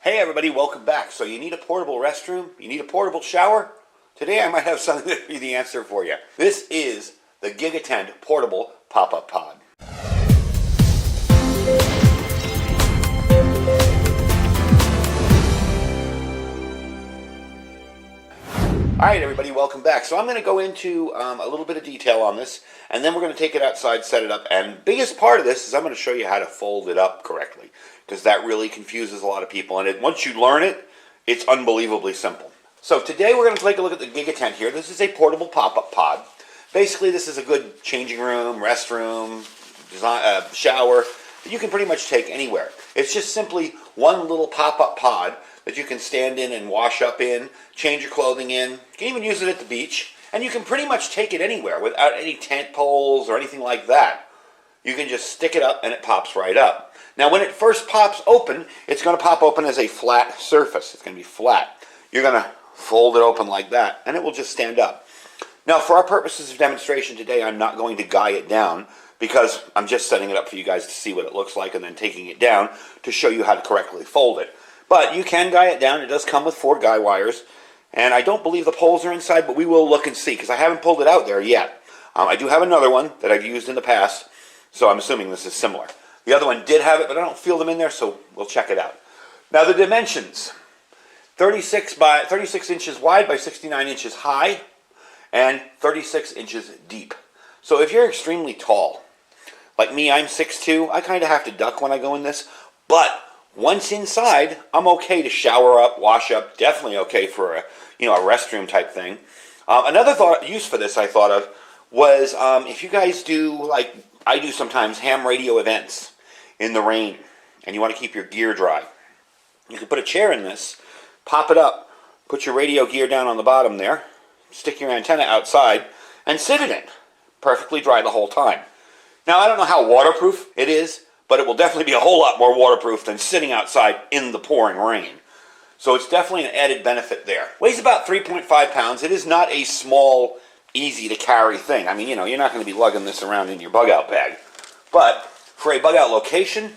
Hey everybody, welcome back. So you need a portable restroom? You need a portable shower? Today I might have something that will be the answer for you. This is the GigaTent Portable Pop-Up Pod. Alright everybody, welcome back. So I'm going to go into a little bit of detail on this, and then we're going to take it outside, set it up, and biggest part of this is I'm going to show you how to fold it up correctly, because that really confuses a lot of people, and once you learn it, it's unbelievably simple. So today we're going to take a look at the GigaTent here. This is a portable pop-up pod. Basically this is a good changing room, restroom, shower that you can pretty much take anywhere. It's just simply one little pop-up pod that you can stand in and wash up in, change your clothing in. You can even use it at the beach, and you can pretty much take it anywhere without any tent poles or anything like that. You can just stick it up and it pops right up. Now when it first pops open, it's going to pop open as a flat surface. It's going to be flat. You're going to fold it open like that, and it will just stand up. Now for our purposes of demonstration today, I'm not going to guy it down, because I'm just setting it up for you guys to see what it looks like and then taking it down to show you how to correctly fold it. But you can guy it down. It does come with 4 guy wires, and I don't believe the poles are inside, but we will look and see, because I haven't pulled it out there yet. I do have another one that I've used in the past, so I'm assuming this is similar. The other one did have it, but I don't feel them in there, so we'll check it out. Now the dimensions, 36 inches wide by 69 inches high, and 36 inches deep. So if you're extremely tall, like me, I'm 6'2", I kind of have to duck when I go in this, but once inside, I'm okay to shower up, wash up, definitely okay for a restroom type thing. Another use for this I thought of was if you guys do, like I do sometimes, ham radio events in the rain, and you want to keep your gear dry. You can put a chair in this, pop it up, put your radio gear down on the bottom there, stick your antenna outside, and sit in it. Perfectly dry the whole time. Now I don't know how waterproof it is, but it will definitely be a whole lot more waterproof than sitting outside in the pouring rain. So it's definitely an added benefit there. Weighs about 3.5 pounds. It is not a small, easy to carry thing. I mean, you're not going to be lugging this around in your bug out bag. But for a bug out location,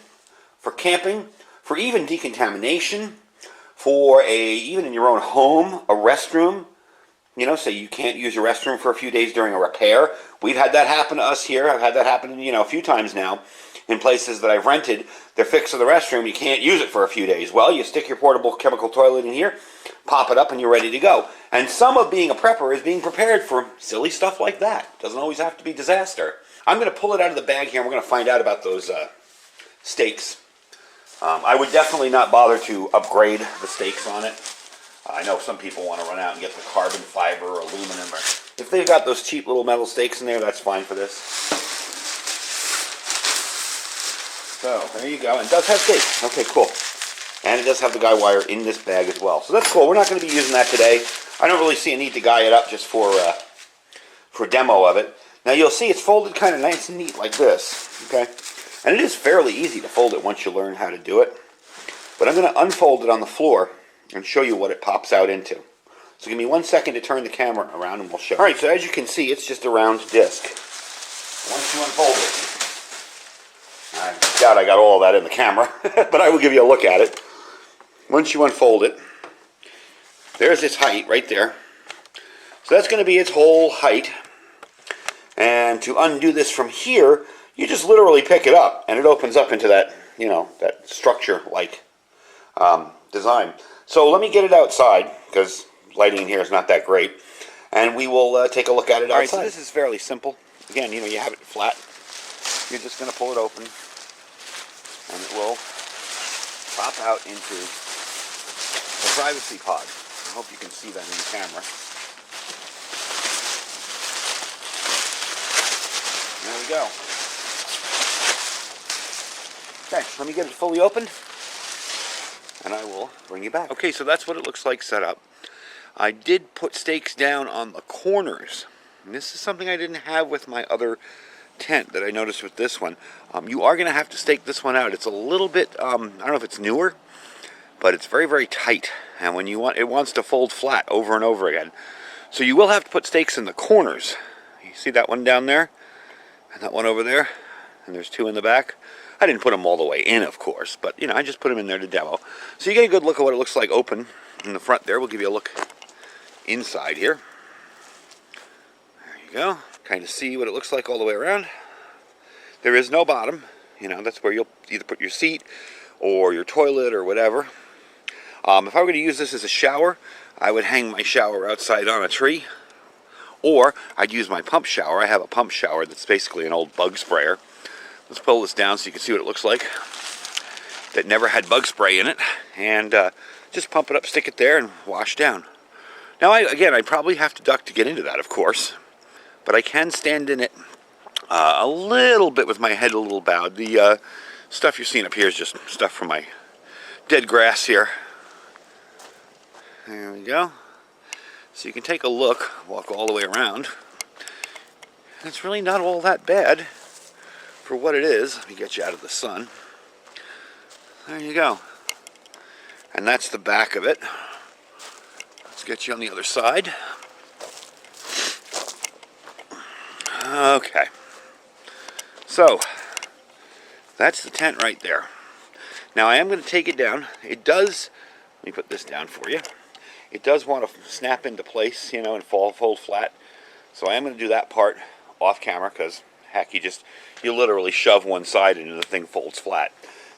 for camping, for even decontamination, for even in your own home, a restroom, say you can't use your restroom for a few days during a repair. We've had that happen to us here. I've had that happen, a few times now. In places that I've rented, they're fixing the restroom, you can't use it for a few days. Well, you stick your portable chemical toilet in here, pop it up, and you're ready to go. And some of being a prepper is being prepared for silly stuff like that. Doesn't always have to be disaster. I'm going to pull it out of the bag here, and we're going to find out about those stakes. I would definitely not bother to upgrade the stakes on it. I know some people want to run out and get the carbon fiber or aluminum. Or if they've got those cheap little metal stakes in there, that's fine for this. So, there you go. And it does have stakes. Okay, cool. And it does have the guy wire in this bag as well. So that's cool. We're not going to be using that today. I don't really see a need to guy it up just for demo of it. Now you'll see it's folded kind of nice and neat like this. Okay? And it is fairly easy to fold it once you learn how to do it. But I'm going to unfold it on the floor and show you what it pops out into. So give me 1 second to turn the camera around and we'll show you. Alright, so as you can see, it's just a round disc. Once you unfold it, I doubt I got all of that in the camera, but I will give you a look at it. Once you unfold it, there's its height right there. So that's going to be its whole height. And to undo this from here, you just literally pick it up, and it opens up into that, that structure-like design. So let me get it outside, because lighting in here is not that great, and we will take a look at it outside. All right, so this is fairly simple. Again, you have it flat. You're just going to pull it open, and it will pop out into the privacy pod. I hope you can see that in the camera. There we go. Okay, let me get it fully opened, and I will bring you back. Okay, so that's what it looks like set up. I did put stakes down on the corners. And this is something I didn't have with my other tent that I noticed with this one. You are going to have to stake this one out. It's a little bit, I don't know if it's newer, but it's very, very tight. And when it wants to fold flat over and over again. So you will have to put stakes in the corners. You see that one down there? And that one over there? And there's 2 in the back. I didn't put them all the way in, of course, but, you know, I just put them in there to demo. So you get a good look at what it looks like open in the front there. We'll give you a look inside here. There you go. Kind of see what it looks like all the way around. There is no bottom. You know, that's where you'll either put your seat or your toilet or whatever. If I were going to use this as a shower, I would hang my shower outside on a tree. Or I'd use my pump shower. I have a pump shower that's basically an old bug sprayer. Let's pull this down so you can see what it looks like. That never had bug spray in it. And just pump it up, stick it there, and wash down. Now, I'd probably have to duck to get into that, of course. But I can stand in it a little bit with my head a little bowed. The stuff you're seeing up here is just stuff from my dead grass here. There we go. So you can take a look, walk all the way around. It's really not all that bad for what it is. Let me get you out of the sun. There you go. And that's the back of it. Let's get you on the other side. Okay. So, that's the tent right there. Now I am going to take it down. It does, let me put this down for you. It does want to snap into place, you know, and fold flat. So I am going to do that part off camera because, heck, you literally shove one side and the thing folds flat.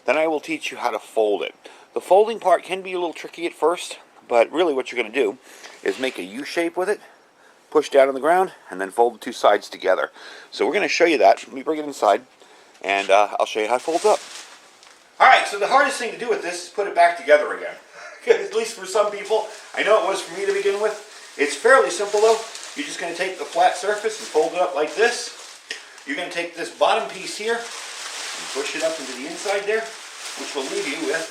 Then I will teach you how to fold it. The folding part can be a little tricky at first, but really what you're going to do is make a U shape with it, push down on the ground, and then fold the two sides together. So we're going to show you that. Let me bring it inside, and I'll show you how it folds up. Alright, so the hardest thing to do with this is put it back together again. At least for some people. I know it was for me to begin with. It's fairly simple though. You're just going to take the flat surface and fold it up like this. You're going to take this bottom piece here and push it up into the inside there, which will leave you with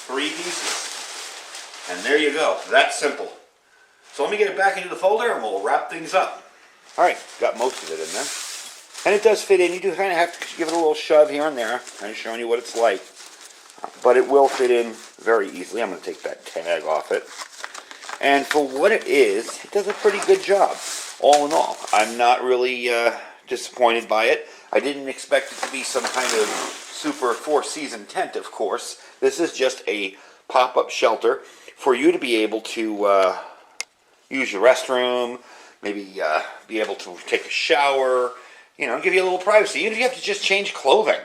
3 pieces. And there you go. That's simple. So let me get it back into the folder and we'll wrap things up. Alright, got most of it in there. And it does fit in. You do kind of have to give it a little shove here and there. Kind of showing you what it's like. But it will fit in very easily. I'm going to take that tag off it. And for what it is, it does a pretty good job, all in all. I'm not really disappointed by it. I didn't expect it to be some kind of super 4-season tent, of course. This is just a pop-up shelter for you to be able to use your restroom, maybe be able to take a shower, you know, give you a little privacy. Even if you have to just change clothing.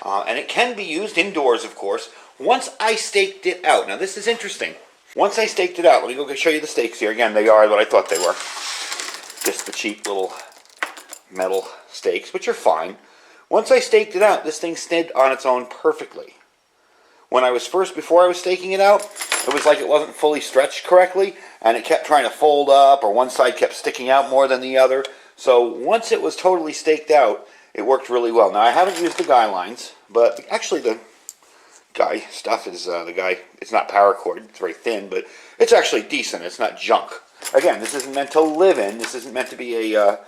And it can be used indoors, of course. Once I staked it out, now this is interesting. Once I staked it out, let me go show you the stakes here. Again, they are what I thought they were. Just the cheap little metal stakes, which are fine. Once I staked it out, this thing stood on its own perfectly. Before I was staking it out, it was like it wasn't fully stretched correctly, and it kept trying to fold up, or one side kept sticking out more than the other. So once it was totally staked out, it worked really well. Now, I haven't used the guy lines, but actually the guy stuff is, it's not paracord, it's very thin, but it's actually decent. It's not junk. Again, this isn't meant to live in. This isn't meant to be a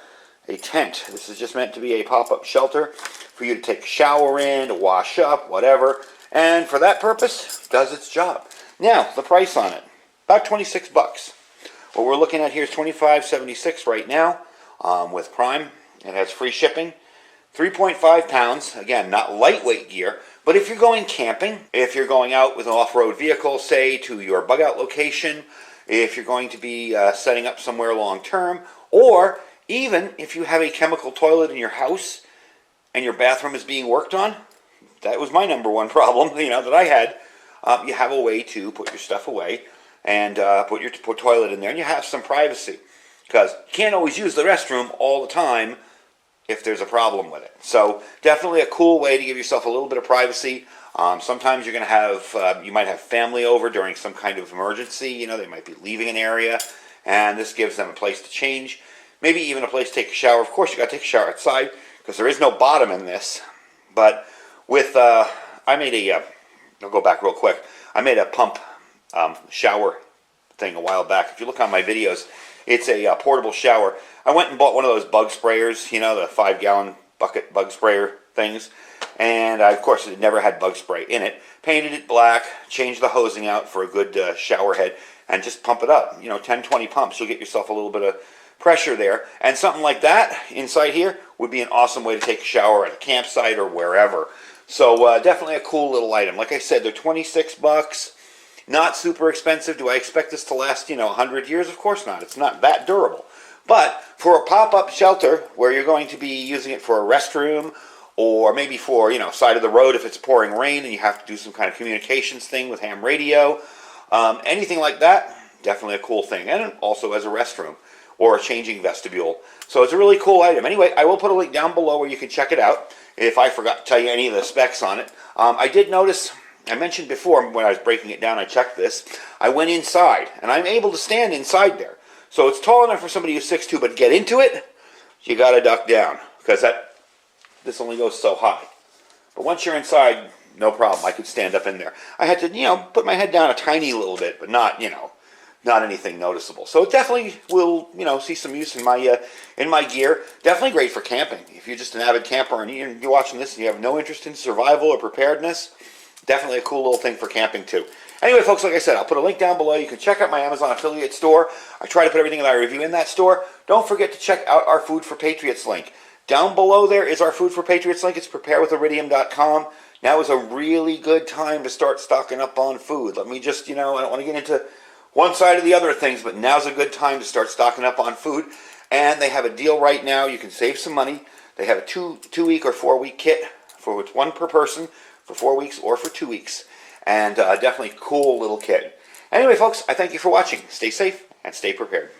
tent. This is just meant to be a pop-up shelter for you to take a shower in, to wash up, whatever. And for that purpose, it does its job. Now, the price on it, about 26 bucks. What we're looking at here is $25.76 right now with Prime. It has free shipping. 3.5 pounds, again, not lightweight gear, but if you're going camping, if you're going out with an off-road vehicle, say, to your bug-out location, if you're going to be setting up somewhere long-term, or even if you have a chemical toilet in your house and your bathroom is being worked on, that was my number one problem, that I had. You have a way to put your stuff away and put your toilet in there, and you have some privacy, because you can't always use the restroom all the time if there's a problem with it. So definitely a cool way to give yourself a little bit of privacy. Sometimes you're going to have, you might have family over during some kind of emergency. They might be leaving an area, and this gives them a place to change. Maybe even a place to take a shower. Of course, you got to take a shower outside because there is no bottom in this. But with, I'll go back real quick. I made a pump shower thing a while back. If you look on my videos, it's a portable shower. I went and bought one of those bug sprayers, the 5-gallon bucket bug sprayer things. And of course, it never had bug spray in it. Painted it black, changed the hosing out for a good shower head, and just pump it up. 10, 20 pumps, you'll get yourself a little bit of pressure there. And something like that inside here would be an awesome way to take a shower at a campsite or wherever. So definitely a cool little item. Like I said, they're 26 bucks. Not super expensive. Do I expect this to last, 100 years? Of course not. It's not that durable. But for a pop-up shelter where you're going to be using it for a restroom or maybe for, side of the road if it's pouring rain and you have to do some kind of communications thing with ham radio, anything like that, definitely a cool thing. And also as a restroom or a changing vestibule. So it's a really cool item. Anyway, I will put a link down below where you can check it out if I forgot to tell you any of the specs on it. I did notice, I mentioned before when I was breaking it down, I checked this. I went inside, and I'm able to stand inside there. So it's tall enough for somebody who's 6'2", but get into it, you got to duck down because this only goes so high. But once you're inside, no problem. I could stand up in there. I had to, put my head down a tiny little bit, but not, not anything noticeable. So it definitely will, see some use in my gear. Definitely great for camping. If you're just an avid camper and you're watching this and you have no interest in survival or preparedness, definitely a cool little thing for camping too. Anyway, folks, like I said, I'll put a link down below. You can check out my Amazon affiliate store. I try to put everything that I review in that store. Don't forget to check out our Food for Patriots link. Down below there is our Food for Patriots link. It's preparewithiridium.com. Now is a really good time to start stocking up on food. Let me just, I don't want to get into one side or the other of things, but now's a good time to start stocking up on food. And they have a deal right now. You can save some money. They have a two-week or 4-week kit for it's one per person for 4 weeks or for 2 weeks. And definitely cool little kit. Anyway, folks, I thank you for watching. Stay safe and stay prepared.